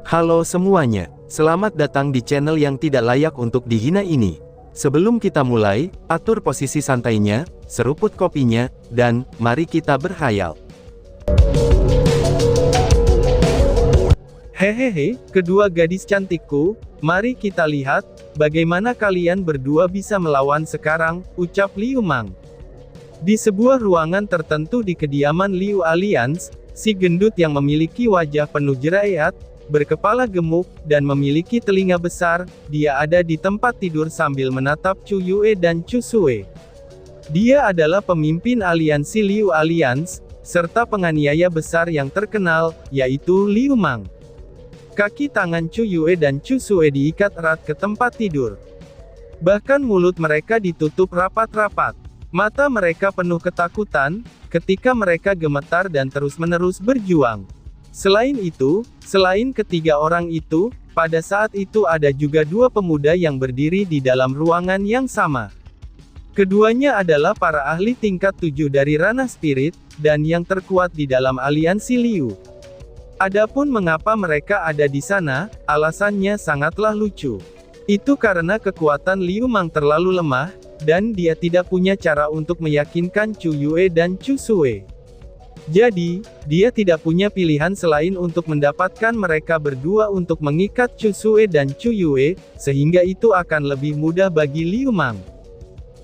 Halo semuanya, selamat datang di channel yang tidak layak untuk dihina ini. Sebelum kita mulai, atur posisi santainya, seruput kopinya, dan mari kita berkhayal. Hehehe, kedua gadis cantikku, mari kita lihat, bagaimana kalian berdua bisa melawan sekarang, ucap Liu Mang. Di sebuah ruangan tertentu di kediaman Liu Alliance, si gendut yang memiliki wajah penuh jerawat, berkepala gemuk, dan memiliki telinga besar, dia ada di tempat tidur sambil menatap Chu Yue dan Chu Sue. Dia adalah pemimpin aliansi Liu Alliance, serta penganiaya besar yang terkenal, yaitu Liu Mang. Kaki tangan Chu Yue dan Chu Sue diikat erat ke tempat tidur. Bahkan mulut mereka ditutup rapat-rapat. Mata mereka penuh ketakutan, ketika mereka gemetar dan terus-menerus berjuang. Selain itu, selain ketiga orang itu, pada saat itu ada juga dua pemuda yang berdiri di dalam ruangan yang sama. Keduanya adalah para ahli tingkat 7 dari ranah spirit, dan yang terkuat di dalam aliansi Liu. Adapun mengapa mereka ada di sana, alasannya sangatlah lucu. Itu karena kekuatan Liu Mang terlalu lemah, dan dia tidak punya cara untuk meyakinkan Chu Yue dan Chu Sue. Jadi, dia tidak punya pilihan selain untuk mendapatkan mereka berdua untuk mengikat Chu Sue dan Chu Yue, sehingga itu akan lebih mudah bagi Liu Mang.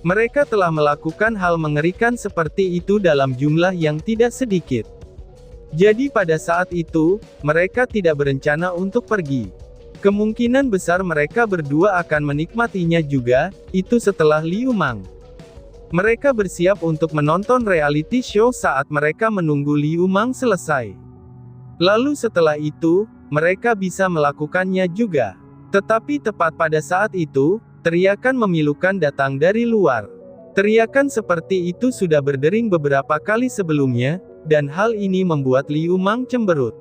Mereka telah melakukan hal mengerikan seperti itu dalam jumlah yang tidak sedikit. Jadi pada saat itu, mereka tidak berencana untuk pergi. Kemungkinan besar mereka berdua akan menikmatinya juga, itu setelah Liu Mang. Mereka bersiap untuk menonton reality show saat mereka menunggu Liu Mang selesai. Lalu setelah itu, mereka bisa melakukannya juga. Tetapi tepat pada saat itu, teriakan memilukan datang dari luar. Teriakan seperti itu sudah berdering beberapa kali sebelumnya, dan hal ini membuat Liu Mang cemberut.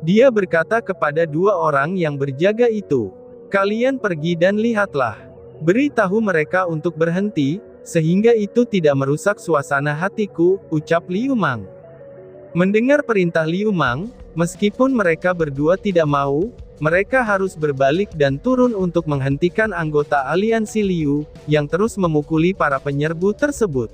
Dia berkata kepada dua orang yang berjaga itu, "Kalian pergi dan lihatlah. Beritahu mereka untuk berhenti, sehingga itu tidak merusak suasana hatiku," ucap Liu Mang. Mendengar perintah Liu Mang, meskipun mereka berdua tidak mau, mereka harus berbalik dan turun untuk menghentikan anggota aliansi Liu, yang terus memukuli para penyerbu tersebut.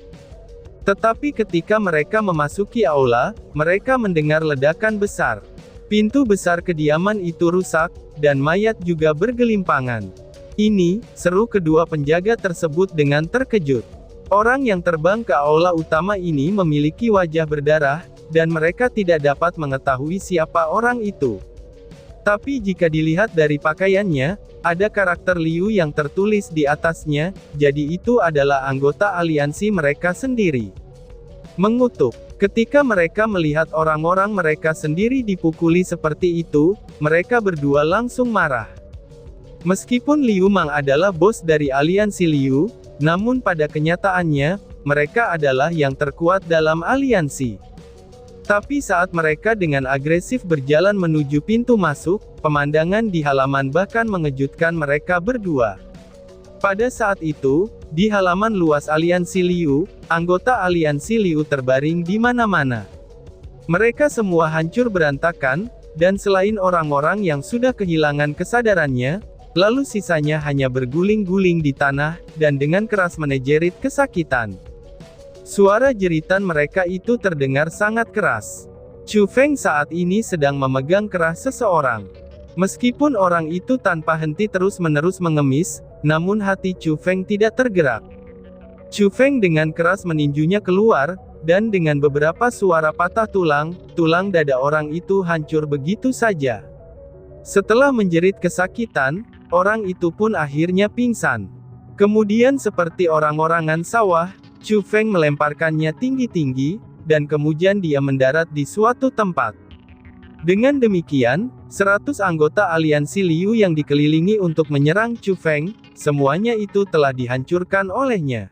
Tetapi ketika mereka memasuki aula, mereka mendengar ledakan besar. Pintu besar kediaman itu rusak, dan mayat juga bergelimpangan. "Ini," seru kedua penjaga tersebut dengan terkejut. Orang yang terbang ke aula utama ini memiliki wajah berdarah, dan mereka tidak dapat mengetahui siapa orang itu. Tapi jika dilihat dari pakaiannya, ada karakter Liu yang tertulis di atasnya, jadi itu adalah anggota aliansi mereka sendiri. Mengutuk. Ketika mereka melihat orang-orang mereka sendiri dipukuli seperti itu, mereka berdua langsung marah. Meskipun Liu Mang adalah bos dari aliansi Liu, namun pada kenyataannya, mereka adalah yang terkuat dalam aliansi. Tapi saat mereka dengan agresif berjalan menuju pintu masuk, pemandangan di halaman bahkan mengejutkan mereka berdua. Pada saat itu, di halaman luas aliansi Liu, anggota aliansi Liu terbaring di mana-mana. Mereka semua hancur berantakan, dan selain orang-orang yang sudah kehilangan kesadarannya, lalu sisanya hanya berguling-guling di tanah, dan dengan keras menejerit kesakitan. Suara jeritan mereka itu terdengar sangat keras. Chu Feng saat ini sedang memegang kerah seseorang. Meskipun orang itu tanpa henti terus-menerus mengemis, namun hati Chu Feng tidak tergerak. Chu Feng dengan keras meninjunya keluar, dan dengan beberapa suara patah tulang, tulang dada orang itu hancur begitu saja. Setelah menjerit kesakitan, orang itu pun akhirnya pingsan. Kemudian seperti orang-orangan sawah, Chu Feng melemparkannya tinggi-tinggi, dan kemudian dia mendarat di suatu tempat. Dengan demikian, 100 anggota aliansi Liu yang dikelilingi untuk menyerang Chu Feng, semuanya itu telah dihancurkan olehnya.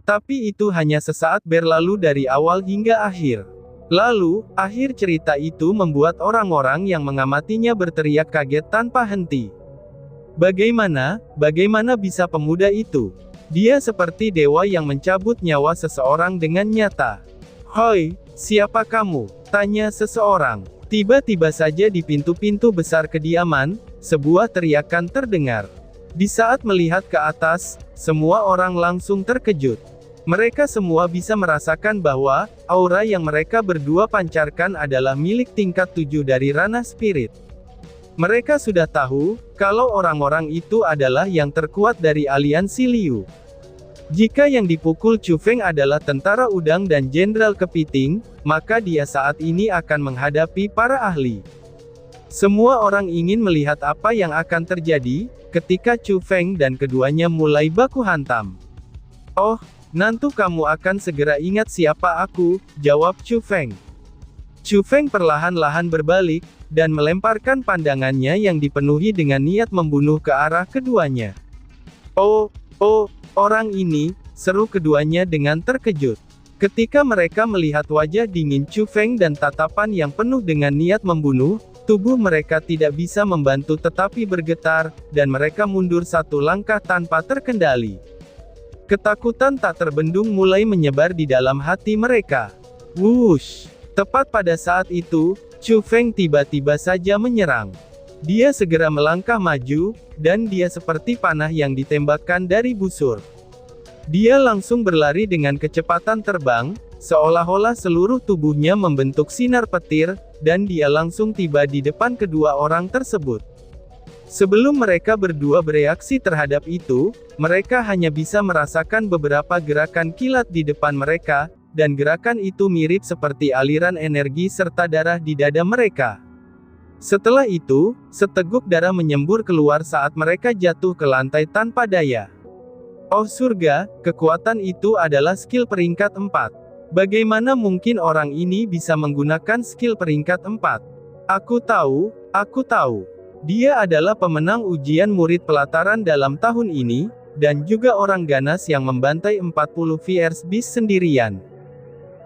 Tapi itu hanya sesaat berlalu dari awal hingga akhir. Lalu, akhir cerita itu membuat orang-orang yang mengamatinya berteriak kaget tanpa henti. Bagaimana bisa pemuda itu? Dia seperti dewa yang mencabut nyawa seseorang dengan nyata. "Hoi, siapa kamu?" tanya seseorang. Tiba-tiba saja di pintu-pintu besar kediaman, sebuah teriakan terdengar. Di saat melihat ke atas, semua orang langsung terkejut. Mereka semua bisa merasakan bahwa aura yang mereka berdua pancarkan adalah milik tingkat 7 dari ranah spirit. Mereka sudah tahu kalau orang-orang itu adalah yang terkuat dari aliansi Liu. Jika yang dipukul Chu Feng adalah tentara udang dan jenderal kepiting, maka dia saat ini akan menghadapi para ahli. Semua orang ingin melihat apa yang akan terjadi ketika Chu Feng dan keduanya mulai baku hantam. "Oh, nanti kamu akan segera ingat siapa aku," jawab Chu Feng. Chu Feng perlahan-lahan berbalik, dan melemparkan pandangannya yang dipenuhi dengan niat membunuh ke arah keduanya. Oh, orang ini," seru keduanya dengan terkejut. Ketika mereka melihat wajah dingin Chu Feng dan tatapan yang penuh dengan niat membunuh, tubuh mereka tidak bisa membantu tetapi bergetar, dan mereka mundur satu langkah tanpa terkendali. Ketakutan tak terbendung mulai menyebar di dalam hati mereka. Wush! Tepat pada saat itu, Chu Feng tiba-tiba saja menyerang. Dia segera melangkah maju, dan dia seperti panah yang ditembakkan dari busur. Dia langsung berlari dengan kecepatan terbang, seolah-olah seluruh tubuhnya membentuk sinar petir, dan dia langsung tiba di depan kedua orang tersebut. Sebelum mereka berdua bereaksi terhadap itu, mereka hanya bisa merasakan beberapa gerakan kilat di depan mereka, dan gerakan itu mirip seperti aliran energi serta darah di dada mereka. Setelah itu, seteguk darah menyembur keluar saat mereka jatuh ke lantai tanpa daya. Oh surga, kekuatan itu adalah skill peringkat 4. Bagaimana mungkin orang ini bisa menggunakan skill peringkat 4? Aku tahu. Dia adalah pemenang ujian murid pelataran dalam tahun ini, dan juga orang ganas yang membantai 40 Fierce Beast sendirian.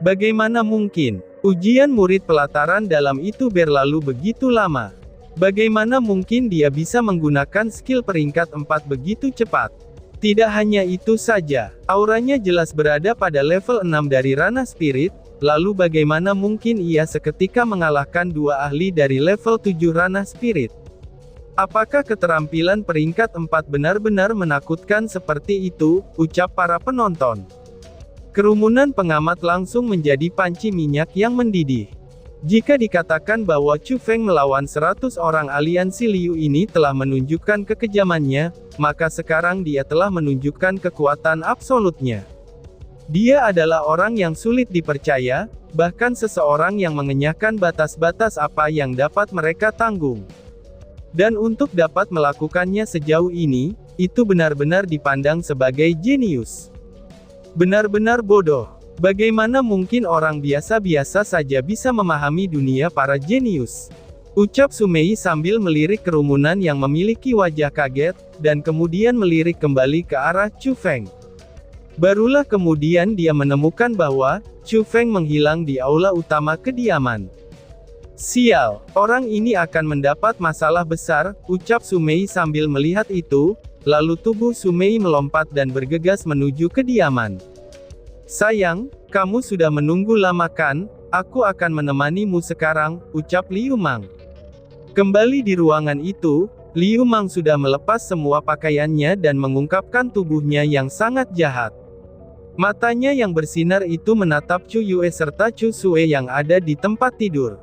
Bagaimana mungkin ujian murid pelataran dalam itu berlalu begitu lama? Bagaimana mungkin dia bisa menggunakan skill peringkat 4 begitu cepat? Tidak hanya itu saja, auranya jelas berada pada level 6 dari ranah spirit, lalu bagaimana mungkin ia seketika mengalahkan dua ahli dari level 7 ranah spirit? Apakah keterampilan peringkat 4 benar-benar menakutkan seperti itu, ucap para penonton. Kerumunan pengamat langsung menjadi panci minyak yang mendidih. Jika dikatakan bahwa Chu Feng melawan 100 orang aliansi Liu ini telah menunjukkan kekejamannya, maka sekarang dia telah menunjukkan kekuatan absolutnya. Dia adalah orang yang sulit dipercaya, bahkan seseorang yang mengenyahkan batas-batas apa yang dapat mereka tanggung. Dan untuk dapat melakukannya sejauh ini, itu benar-benar dipandang sebagai jenius. Benar-benar bodoh. Bagaimana mungkin orang biasa-biasa saja bisa memahami dunia para jenius? Ucap Sumei sambil melirik kerumunan yang memiliki wajah kaget, dan kemudian melirik kembali ke arah Chu Feng. Barulah kemudian dia menemukan bahwa Chu Feng menghilang di aula utama kediaman. Sial, orang ini akan mendapat masalah besar, ucap Sumei sambil melihat itu. Lalu tubuh Sumei melompat dan bergegas menuju kediaman. Sayang, kamu sudah menunggu lama kan? Aku akan menemanimu sekarang, ucap Liu Mang. Kembali di ruangan itu, Liu Mang sudah melepas semua pakaiannya dan mengungkapkan tubuhnya yang sangat jahat. Matanya yang bersinar itu menatap Chu Yue serta Chu Sue yang ada di tempat tidur.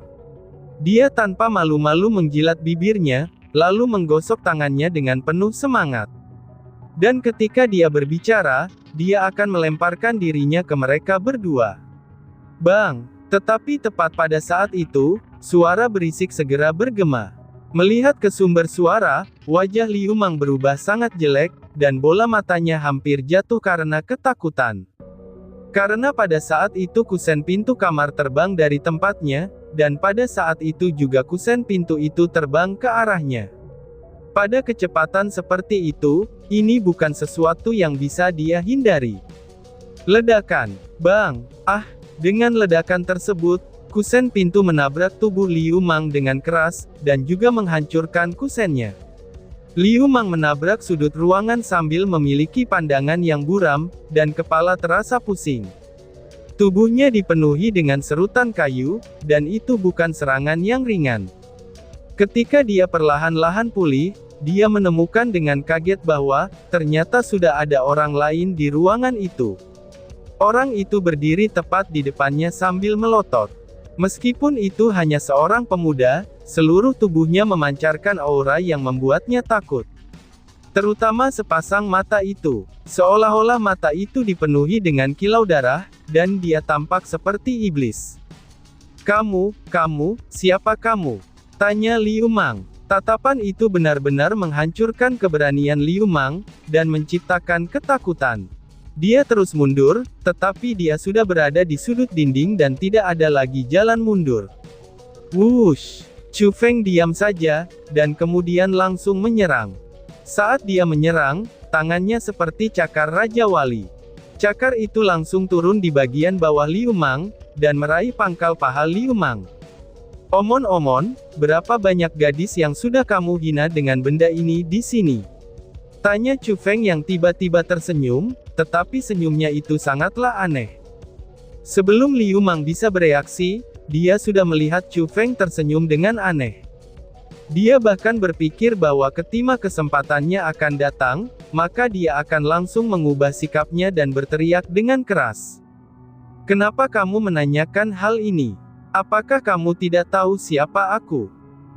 Dia tanpa malu-malu menjilat bibirnya, lalu menggosok tangannya dengan penuh semangat. Dan ketika dia berbicara, dia akan melemparkan dirinya ke mereka berdua. Bang! Tetapi tepat pada saat itu, suara berisik segera bergema. Melihat ke sumber suara, wajah Liu Mang berubah sangat jelek, dan bola matanya hampir jatuh karena ketakutan. Karena pada saat itu kusen pintu kamar terbang dari tempatnya, dan pada saat itu juga kusen pintu itu terbang ke arahnya. Pada kecepatan seperti itu, ini bukan sesuatu yang bisa dia hindari. Ledakan. Bang! Dengan ledakan tersebut, kusen pintu menabrak tubuh Liu Mang dengan keras, dan juga menghancurkan kusennya. Liu Mang menabrak sudut ruangan sambil memiliki pandangan yang buram, dan kepala terasa pusing. Tubuhnya dipenuhi dengan serutan kayu, dan itu bukan serangan yang ringan. Ketika dia perlahan-lahan pulih, dia menemukan dengan kaget bahwa, ternyata sudah ada orang lain di ruangan itu. Orang itu berdiri tepat di depannya sambil melotot. Meskipun itu hanya seorang pemuda, seluruh tubuhnya memancarkan aura yang membuatnya takut. Terutama sepasang mata itu. Seolah-olah mata itu dipenuhi dengan kilau darah, dan dia tampak seperti iblis. Kamu, siapa kamu? Tanya Liu Mang. Tatapan itu benar-benar menghancurkan keberanian Liu Mang, dan menciptakan ketakutan. Dia terus mundur, tetapi dia sudah berada di sudut dinding dan tidak ada lagi jalan mundur. Wush! Chu Feng diam saja, dan kemudian langsung menyerang. Saat dia menyerang, tangannya seperti cakar Raja Wali. Cakar itu langsung turun di bagian bawah Liu Mang, dan meraih pangkal paha Liu Mang. Omon-omon, berapa banyak gadis yang sudah kamu hina dengan benda ini di sini? Tanya Chu Feng yang tiba-tiba tersenyum, tetapi senyumnya itu sangatlah aneh. Sebelum Liu Mang bisa bereaksi, dia sudah melihat Chu Feng tersenyum dengan aneh. Dia bahkan berpikir bahwa ketika kesempatannya akan datang, maka dia akan langsung mengubah sikapnya dan berteriak dengan keras. Kenapa kamu menanyakan hal ini? Apakah kamu tidak tahu siapa aku?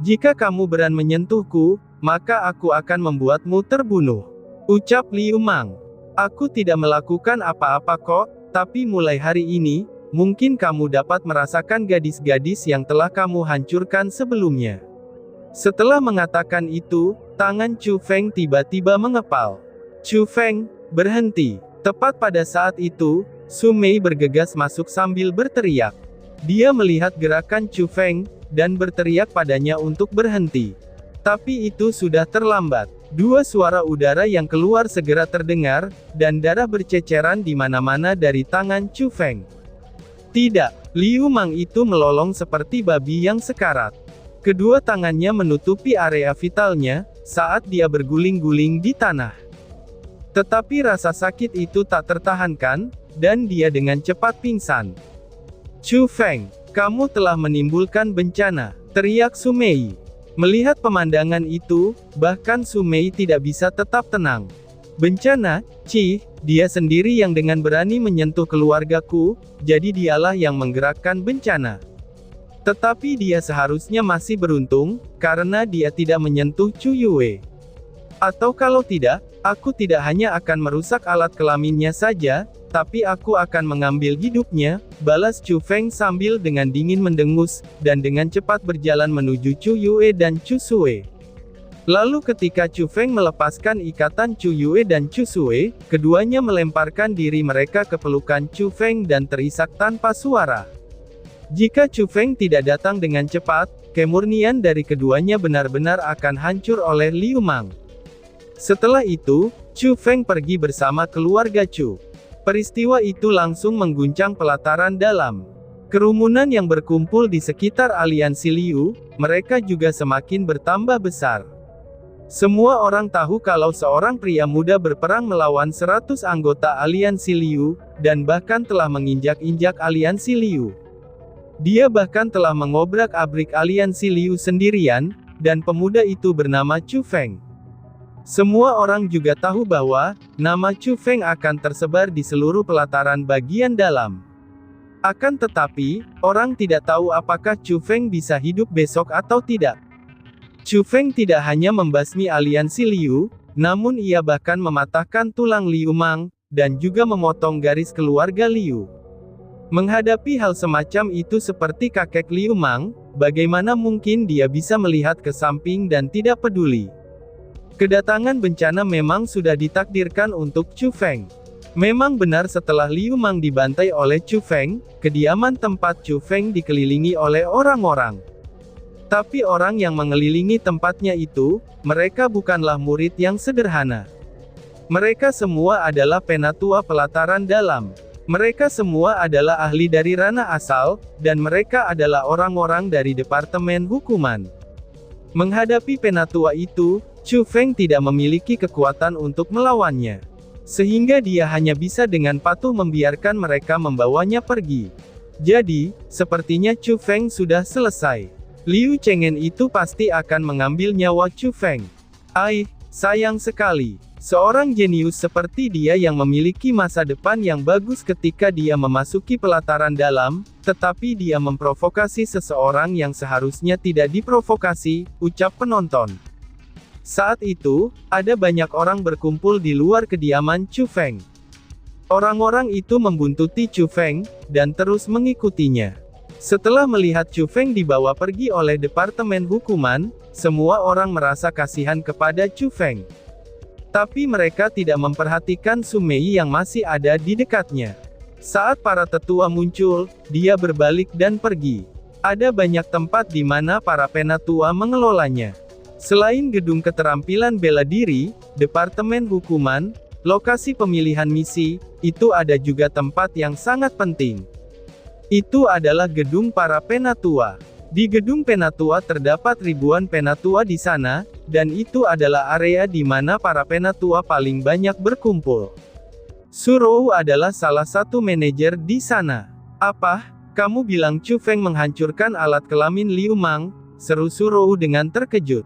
Jika kamu berani menyentuhku, maka aku akan membuatmu terbunuh. Ucap Liu Mang. Aku tidak melakukan apa-apa kok, tapi mulai hari ini, mungkin kamu dapat merasakan gadis-gadis yang telah kamu hancurkan sebelumnya. Setelah mengatakan itu, tangan Chu Feng tiba-tiba mengepal. Chu Feng, berhenti. Tepat pada saat itu, Su Mei bergegas masuk sambil berteriak. Dia melihat gerakan Chu Feng, dan berteriak padanya untuk berhenti. Tapi itu sudah terlambat. Dua suara udara yang keluar segera terdengar, dan darah berceceran di mana-mana dari tangan Chu Feng. Tidak, Liu Mang itu melolong seperti babi yang sekarat. Kedua tangannya menutupi area vitalnya, saat dia berguling-guling di tanah. Tetapi rasa sakit itu tak tertahankan, dan dia dengan cepat pingsan. Chu Feng, kamu telah menimbulkan bencana, teriak Su Mei. Melihat pemandangan itu, bahkan Su Mei tidak bisa tetap tenang. Bencana, dia sendiri yang dengan berani menyentuh keluargaku, jadi dialah yang menggerakkan bencana. Tetapi dia seharusnya masih beruntung, karena dia tidak menyentuh Chu Yue. Atau kalau tidak, aku tidak hanya akan merusak alat kelaminnya saja, tapi aku akan mengambil hidupnya, balas Chu Feng sambil dengan dingin mendengus, dan dengan cepat berjalan menuju Chu Yue dan Chu Sue. Lalu ketika Chu Feng melepaskan ikatan Chu Yue dan Chu Sue, keduanya melemparkan diri mereka ke pelukan Chu Feng dan terisak tanpa suara. Jika Chu Feng tidak datang dengan cepat, kemurnian dari keduanya benar-benar akan hancur oleh Liu Mang. Setelah itu, Chu Feng pergi bersama keluarga Chu. Peristiwa itu langsung mengguncang pelataran dalam. Kerumunan yang berkumpul di sekitar aliansi Liu, mereka juga semakin bertambah besar. Semua orang tahu kalau seorang pria muda berperang melawan 100 anggota aliansi Liu, dan bahkan telah menginjak-injak aliansi Liu. Dia bahkan telah mengobrak-abrik aliansi Liu sendirian, dan pemuda itu bernama Chu Feng. Semua orang juga tahu bahwa, nama Chu Feng akan tersebar di seluruh pelataran bagian dalam. Akan tetapi, orang tidak tahu apakah Chu Feng bisa hidup besok atau tidak. Chu Feng tidak hanya membasmi aliansi Liu, namun ia bahkan mematahkan tulang Liu Mang, dan juga memotong garis keluarga Liu. Menghadapi hal semacam itu seperti kakek Liu Mang, bagaimana mungkin dia bisa melihat ke samping dan tidak peduli. Kedatangan bencana memang sudah ditakdirkan untuk Chu Feng. Memang benar setelah Liu Mang dibantai oleh Chu Feng, kediaman tempat Chu Feng dikelilingi oleh orang-orang. Tapi orang yang mengelilingi tempatnya itu, mereka bukanlah murid yang sederhana. Mereka semua adalah penatua pelataran dalam. Mereka semua adalah ahli dari ranah asal, dan mereka adalah orang-orang dari Departemen Hukuman. Menghadapi penatua itu, Chu Feng tidak memiliki kekuatan untuk melawannya. Sehingga dia hanya bisa dengan patuh membiarkan mereka membawanya pergi. Jadi, sepertinya Chu Feng sudah selesai. Liu Chengen itu pasti akan mengambil nyawa Chu Feng. Sayang sekali. Seorang jenius seperti dia yang memiliki masa depan yang bagus ketika dia memasuki pelataran dalam, tetapi dia memprovokasi seseorang yang seharusnya tidak diprovokasi, ucap penonton. Saat itu, ada banyak orang berkumpul di luar kediaman Chu Feng. Orang-orang itu membuntuti Chu Feng, dan terus mengikutinya. Setelah melihat Chu Feng dibawa pergi oleh Departemen Hukuman, semua orang merasa kasihan kepada Chu Feng. Tapi mereka tidak memperhatikan Su Mei yang masih ada di dekatnya. Saat para tetua muncul, dia berbalik dan pergi. Ada banyak tempat di mana para penatua mengelolanya. Selain gedung keterampilan bela diri, Departemen Hukuman, lokasi pemilihan misi, itu ada juga tempat yang sangat penting. Itu adalah gedung para penatua. Di gedung penatua terdapat ribuan penatua di sana, dan itu adalah area di mana para penatua paling banyak berkumpul. Su Rou adalah salah satu manajer di sana. Apa? Kamu bilang Chu Feng menghancurkan alat kelamin Liu Mang? Seru Su Rou dengan terkejut.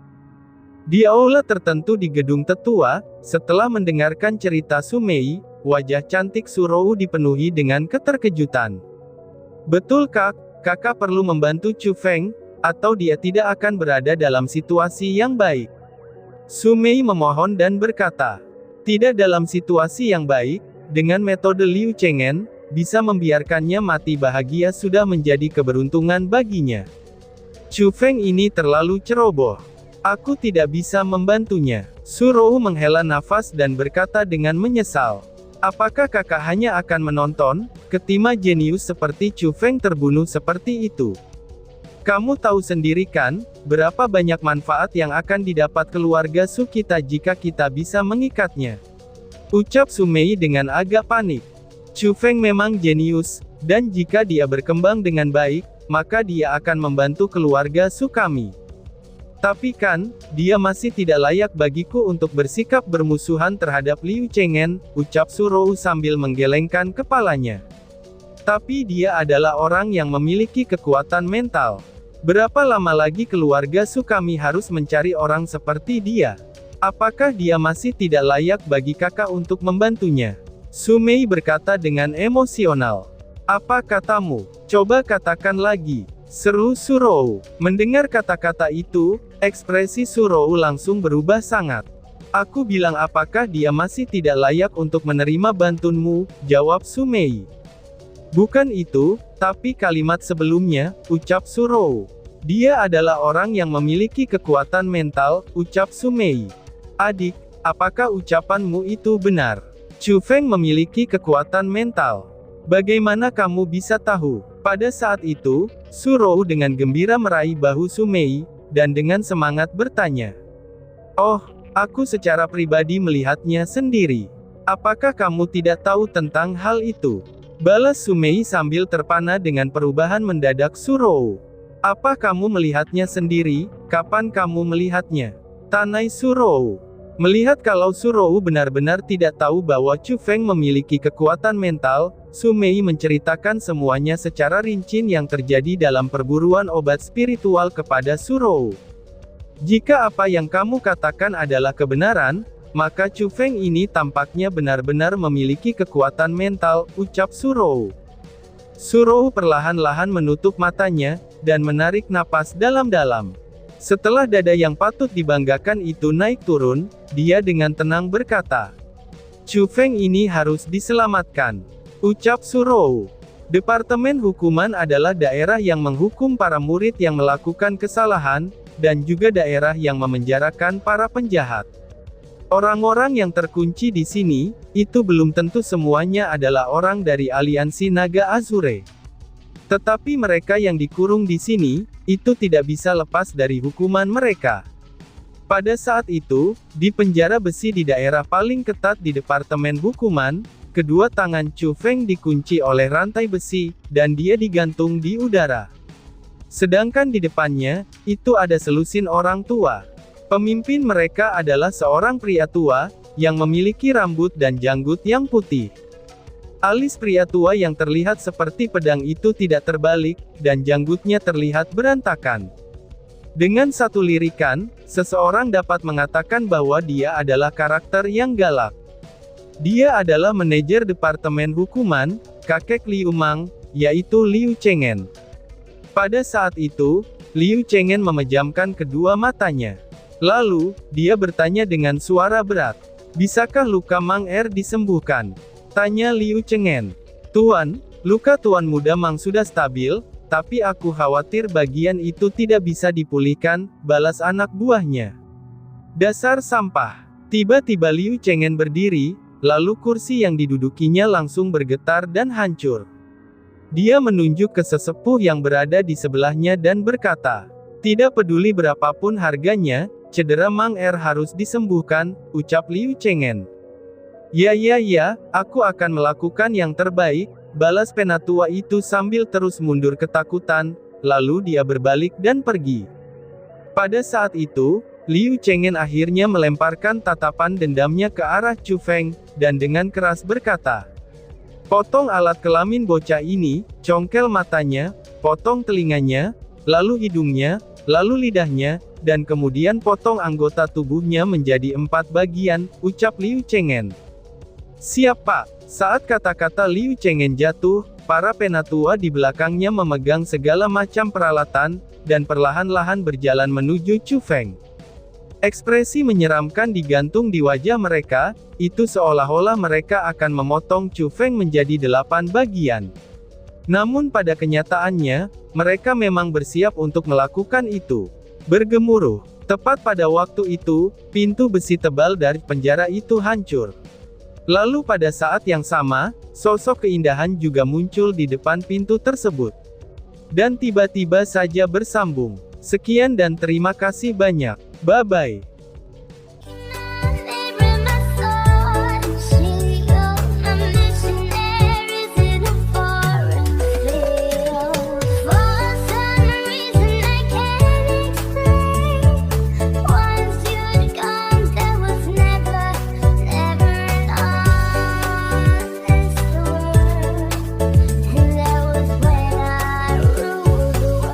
Di aula tertentu di gedung tetua, setelah mendengarkan cerita Su Mei, wajah cantik Su Rou dipenuhi dengan keterkejutan. Betul kakak perlu membantu Chu Feng, atau dia tidak akan berada dalam situasi yang baik. Su Mei memohon dan berkata, tidak dalam situasi yang baik, dengan metode Liu Chengen, bisa membiarkannya mati bahagia sudah menjadi keberuntungan baginya. Chu Feng ini terlalu ceroboh. Aku tidak bisa membantunya. Su Rou menghela nafas dan berkata dengan menyesal. Apakah kakak hanya akan menonton, ketima jenius seperti Chu Feng terbunuh seperti itu? Kamu tahu sendiri kan, berapa banyak manfaat yang akan didapat keluarga Su kita jika kita bisa mengikatnya? Ucap Su Mei dengan agak panik. Chu Feng memang jenius, dan jika dia berkembang dengan baik, maka dia akan membantu keluarga Su kami. Tapi kan, dia masih tidak layak bagiku untuk bersikap bermusuhan terhadap Liu Chengen, ucap Su Rou sambil menggelengkan kepalanya. Tapi dia adalah orang yang memiliki kekuatan mental. Berapa lama lagi keluarga Su kami harus mencari orang seperti dia? Apakah dia masih tidak layak bagi kakak untuk membantunya? Su Mei berkata dengan emosional. Apa katamu? Coba katakan lagi. Seru Su Rou. Mendengar kata-kata itu, ekspresi Su Rou langsung berubah sangat. Aku bilang apakah dia masih tidak layak untuk menerima bantuanmu, jawab Su Mei. Bukan itu, tapi kalimat sebelumnya, ucap Su Rou. Dia adalah orang yang memiliki kekuatan mental, ucap Su Mei. Adik, apakah ucapanmu itu benar? Chu Feng memiliki kekuatan mental. Bagaimana kamu bisa tahu? Pada saat itu, Su Rou dengan gembira meraih bahu Su Mei, dan dengan semangat bertanya. Oh, aku secara pribadi melihatnya sendiri. Apakah kamu tidak tahu tentang hal itu? Balas Su Mei sambil terpana dengan perubahan mendadak Su Rou. Apa kamu melihatnya sendiri? Kapan kamu melihatnya? Tanai Su Rou. Melihat kalau Su Rou benar-benar tidak tahu bahwa Chu Feng memiliki kekuatan mental, Su Mei menceritakan semuanya secara rinci yang terjadi dalam perburuan obat spiritual kepada Su Rou. Jika apa yang kamu katakan adalah kebenaran, maka Chu Feng ini tampaknya benar-benar memiliki kekuatan mental, ucap Su Rou. Su Rou perlahan-lahan menutup matanya, dan menarik napas dalam-dalam. Setelah dada yang patut dibanggakan itu naik turun, dia dengan tenang berkata, Chu Feng ini harus diselamatkan. Ucap Su Rou. Departemen Hukuman adalah daerah yang menghukum para murid yang melakukan kesalahan, dan juga daerah yang memenjarakan para penjahat. Orang-orang yang terkunci di sini, itu belum tentu semuanya adalah orang dari aliansi Naga Azure. Tetapi mereka yang dikurung di sini, itu tidak bisa lepas dari hukuman mereka. Pada saat itu, di penjara besi di daerah paling ketat di Departemen Hukuman, kedua tangan Chu Feng dikunci oleh rantai besi, dan dia digantung di udara. Sedangkan di depannya, itu ada selusin orang tua. Pemimpin mereka adalah seorang pria tua, yang memiliki rambut dan janggut yang putih. Alis pria tua yang terlihat seperti pedang itu tidak terbalik, dan janggutnya terlihat berantakan. Dengan satu lirikan, seseorang dapat mengatakan bahwa dia adalah karakter yang galak. Dia adalah manajer Departemen Hukuman, kakek Liu Mang, yaitu Liu Chengen. Pada saat itu, Liu Chengen memejamkan kedua matanya. Lalu, dia bertanya dengan suara berat, "Bisakah luka Mang disembuhkan?" Tanya Liu Chengen. "Tuan, luka Tuan Muda Mang sudah stabil, tapi aku khawatir bagian itu tidak bisa dipulihkan," balas anak buahnya. "Dasar sampah." Tiba-tiba Liu Chengen berdiri, lalu kursi yang didudukinya langsung bergetar dan hancur. Dia menunjuk ke sesepuh yang berada di sebelahnya dan berkata, "Tidak peduli berapapun harganya, cedera Mang harus disembuhkan," ucap Liu Chengen. Ya, aku akan melakukan yang terbaik," balas penatua itu sambil terus mundur ketakutan, lalu dia berbalik dan pergi. Pada saat itu, Liu Chengen akhirnya melemparkan tatapan dendamnya ke arah Chu Feng, dan dengan keras berkata, "Potong alat kelamin bocah ini, congkel matanya, potong telinganya, lalu hidungnya, lalu lidahnya, dan kemudian potong anggota tubuhnya menjadi 4 bagian," ucap Liu Chengen. "Siap Pak." Saat kata-kata Liu Chengen jatuh, para penatua di belakangnya memegang segala macam peralatan, dan perlahan-lahan berjalan menuju Chu Feng. Ekspresi menyeramkan digantung di wajah mereka, itu seolah-olah mereka akan memotong Chu Feng menjadi 8 bagian. Namun pada kenyataannya, mereka memang bersiap untuk melakukan itu. Bergemuruh. Tepat pada waktu itu, pintu besi tebal dari penjara itu hancur. Lalu pada saat yang sama, sosok keindahan juga muncul di depan pintu tersebut. Dan tiba-tiba saja bersambung. Sekian dan terima kasih banyak. Bye-bye.